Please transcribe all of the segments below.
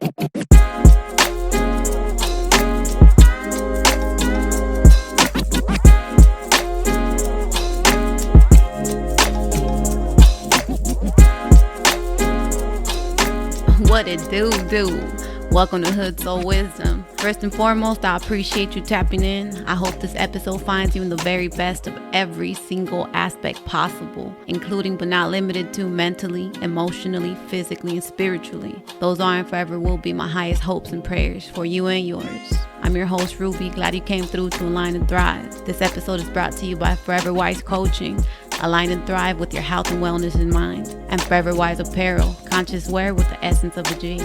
What it do? Welcome to HoodSoul Wisdom. First and foremost, I appreciate you tapping in. I hope this episode finds you in the very best of every single aspect possible, including but not limited to mentally, emotionally, physically, and spiritually. Those are and forever will be my highest hopes and prayers for you and yours. I'm your host, Ruby. Glad you came through to Align and Thrive. This episode is brought to you by Forever Wise Coaching. Align and thrive with your health and wellness in mind. And Forever Wise Apparel, conscious wear with the essence of a G.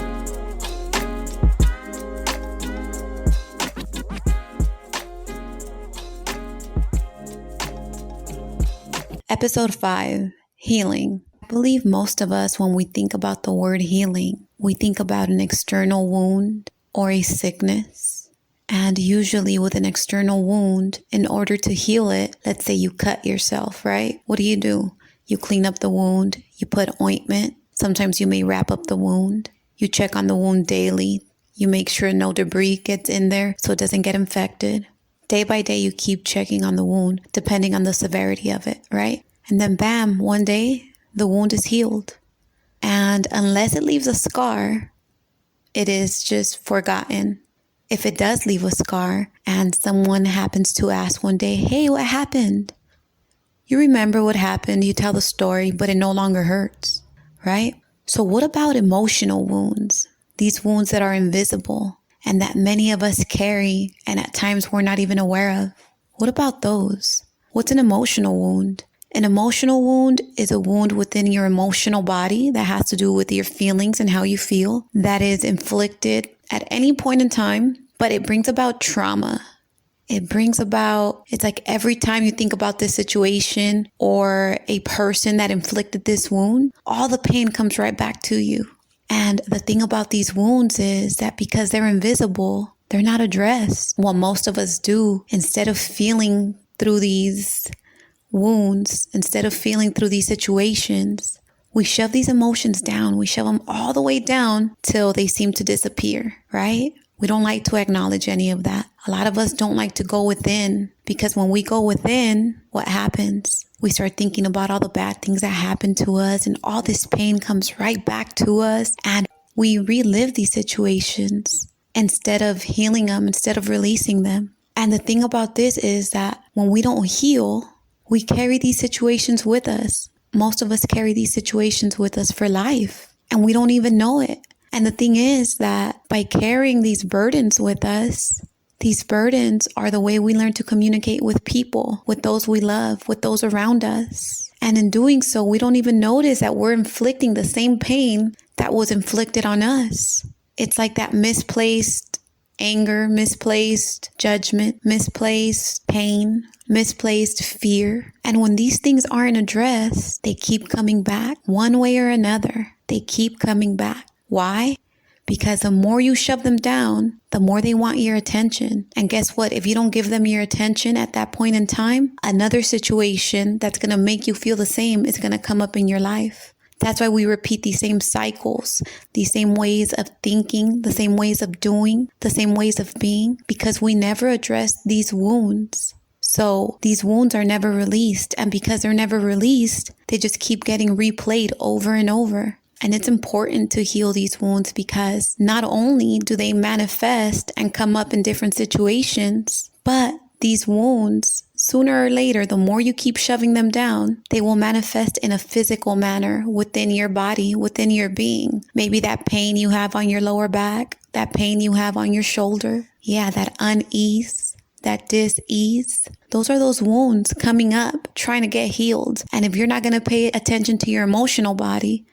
Episode 5, Healing. I believe most of us, when we think about the word healing, we think about an external wound or a sickness. And usually with an external wound, in order to heal it, let's say you cut yourself, right? What do? You clean up the wound, you put ointment. Sometimes you may wrap up the wound. You check on the wound daily. You make sure no debris gets in there so it doesn't get infected. Day by day, you keep checking on the wound, depending on the severity of it, right? And then bam, one day, the wound is healed. And unless it leaves a scar, it is just forgotten. If it does leave a scar and someone happens to ask one day, hey, what happened? You remember what happened, you tell the story, but it no longer hurts, right? So what about emotional wounds? These wounds that are invisible and that many of us carry and at times we're not even aware of. What about those? What's an emotional wound? An emotional wound is a wound within your emotional body that has to do with your feelings and how you feel, that is inflicted at any point in time, but it brings about trauma. It's like every time you think about this situation or a person that inflicted this wound, all the pain comes right back to you. And the thing about these wounds is that because they're invisible, they're not addressed. What most of us do, instead of feeling through these wounds, instead of feeling through these situations, we shove these emotions down. We shove them all the way down till they seem to disappear, right? We don't like to acknowledge any of that. A lot of us don't like to go within because when we go within, what happens? We start thinking about all the bad things that happened to us and all this pain comes right back to us and we relive these situations instead of healing them, instead of releasing them. And the thing about this is that when we don't heal, we carry these situations with us. Most of us carry these situations with us for life and we don't even know it. And the thing is that by carrying these burdens with us, these burdens are the way we learn to communicate with people, with those we love, with those around us. And in doing so, we don't even notice that we're inflicting the same pain that was inflicted on us. It's like that misplaced anger, misplaced judgment, misplaced pain, misplaced fear. And when these things aren't addressed, they keep coming back one way or another. They keep coming back. Why? Because the more you shove them down, the more they want your attention. And guess what? If you don't give them your attention at that point in time, another situation that's going to make you feel the same is going to come up in your life. That's why we repeat these same cycles, these same ways of thinking, the same ways of doing, the same ways of being, because we never address these wounds. So these wounds are never released. And because they're never released, they just keep getting replayed over and over. And it's important to heal these wounds because not only do they manifest and come up in different situations, but these wounds, sooner or later, the more you keep shoving them down, they will manifest in a physical manner within your body, within your being. Maybe that pain you have on your lower back, that pain you have on your shoulder. Yeah, that unease, that dis-ease. Those are those wounds coming up, trying to get healed. And if you're not going to pay attention to your emotional body,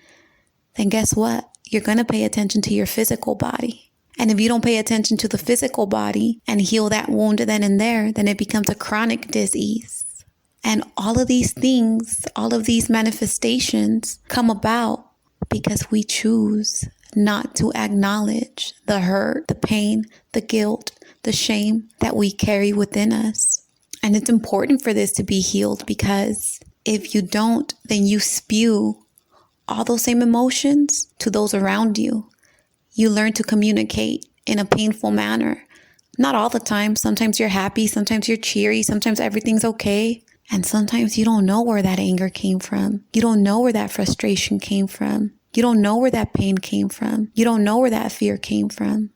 then guess what? You're going to pay attention to your physical body. And if you don't pay attention to the physical body and heal that wound then and there, then it becomes a chronic disease. And all of these things, all of these manifestations come about because we choose not to acknowledge the hurt, the pain, the guilt, the shame that we carry within us. And it's important for this to be healed because if you don't, then you spew all those same emotions to those around you. You learn to communicate in a painful manner. Not all the time. Sometimes you're happy. Sometimes you're cheery. Sometimes everything's okay. And sometimes you don't know where that anger came from. You don't know where that frustration came from. You don't know where that pain came from. You don't know where that fear came from.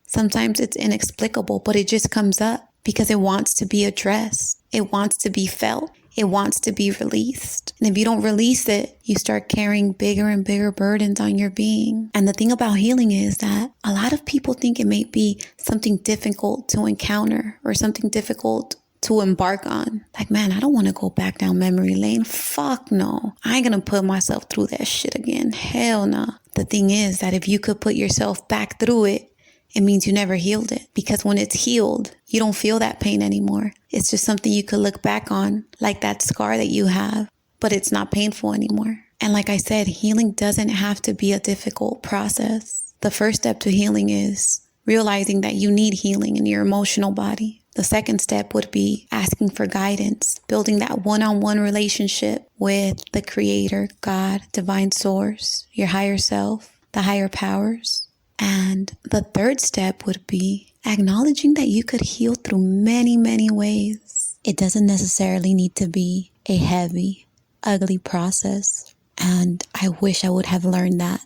Sometimes it's inexplicable, but it just comes up because it wants to be addressed. It wants to be felt. It wants to be released. And if you don't release it, you start carrying bigger and bigger burdens on your being. And the thing about healing is that a lot of people think it may be something difficult to encounter or something difficult to embark on. Like, man, I don't want to go back down memory lane. Fuck no. I ain't going to put myself through that shit again. Hell no. The thing is that if you could put yourself back through it, it means you never healed it. Because when it's healed, you don't feel that pain anymore. It's just something you could look back on, like that scar that you have, but it's not painful anymore. And like I said, healing doesn't have to be a difficult process. The first step to healing is realizing that you need healing in your emotional body. The second step would be asking for guidance, building that one-on-one relationship with the Creator, God, divine source, your higher self, the higher powers. And the third step would be acknowledging that you could heal through many, many ways. It doesn't necessarily need to be a heavy, ugly process. And I wish I would have learned that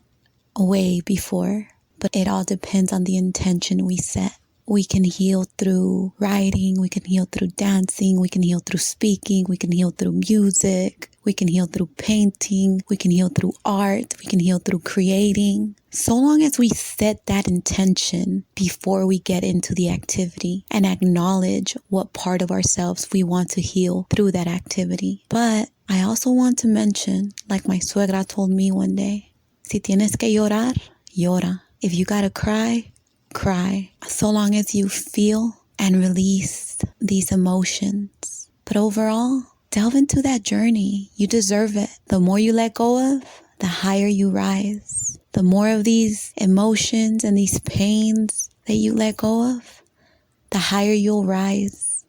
way before. But it all depends on the intention we set. We can heal through writing, we can heal through dancing, we can heal through speaking, we can heal through music, we can heal through painting, we can heal through art, we can heal through creating. So long as we set that intention before we get into the activity and acknowledge what part of ourselves we want to heal through that activity. But I also want to mention, like my suegra told me one day, si tienes que llorar, llora. If you gotta cry, cry. So long as you feel and release these emotions. But overall, delve into that journey. You deserve it. The more you let go of, the higher you rise. The more of these emotions and these pains that you let go of, the higher you'll rise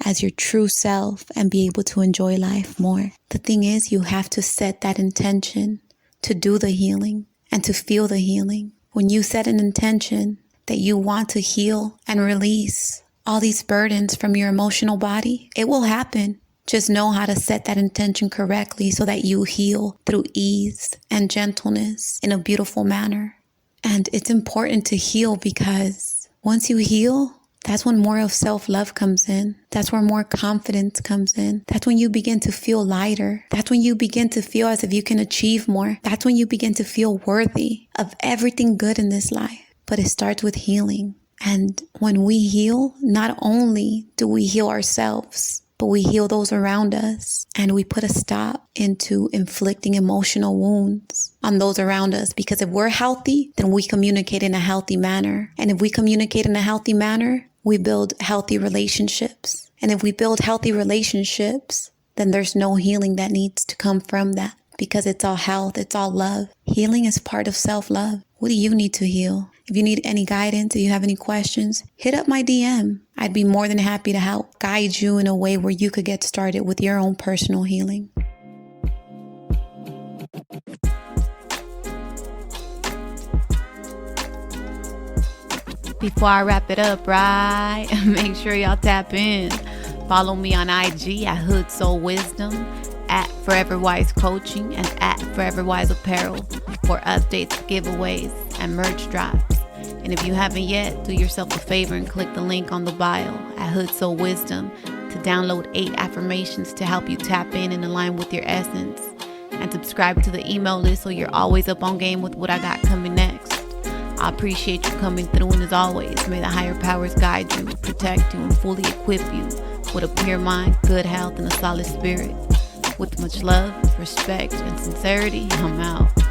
as your true self and be able to enjoy life more. The thing is, you have to set that intention to do the healing and to feel the healing. When you set an intention that you want to heal and release all these burdens from your emotional body, it will happen. Just know how to set that intention correctly so that you heal through ease and gentleness in a beautiful manner. And it's important to heal because once you heal, that's when more of self-love comes in. That's where more confidence comes in. That's when you begin to feel lighter. That's when you begin to feel as if you can achieve more. That's when you begin to feel worthy of everything good in this life. But it starts with healing. And when we heal, not only do we heal ourselves, but we heal those around us. And we put a stop into inflicting emotional wounds on those around us. Because if we're healthy, then we communicate in a healthy manner. And if we communicate in a healthy manner, we build healthy relationships. And if we build healthy relationships, then there's no healing that needs to come from that. Because it's all health, it's all love. Healing is part of self-love. What do you need to heal? If you need any guidance, if you have any questions, hit up my DM. I'd be more than happy to help guide you in a way where you could get started with your own personal healing. Before I wrap it up, right? Make sure y'all tap in. Follow me on IG at HoodSoul Wisdom, at Forever Wise Coaching, and at Forever Wise Apparel for updates, giveaways, and merch drops. And if you haven't yet, do yourself a favor and click the link on the bio at HoodSoul Wisdom to download 8 affirmations to help you tap in and align with your essence. And subscribe to the email list so you're always up on game with what I got coming next. I appreciate you coming through, and as always, may the higher powers guide you, protect you, and fully equip you with a pure mind, good health, and a solid spirit. With much love, respect, and sincerity, I'm out.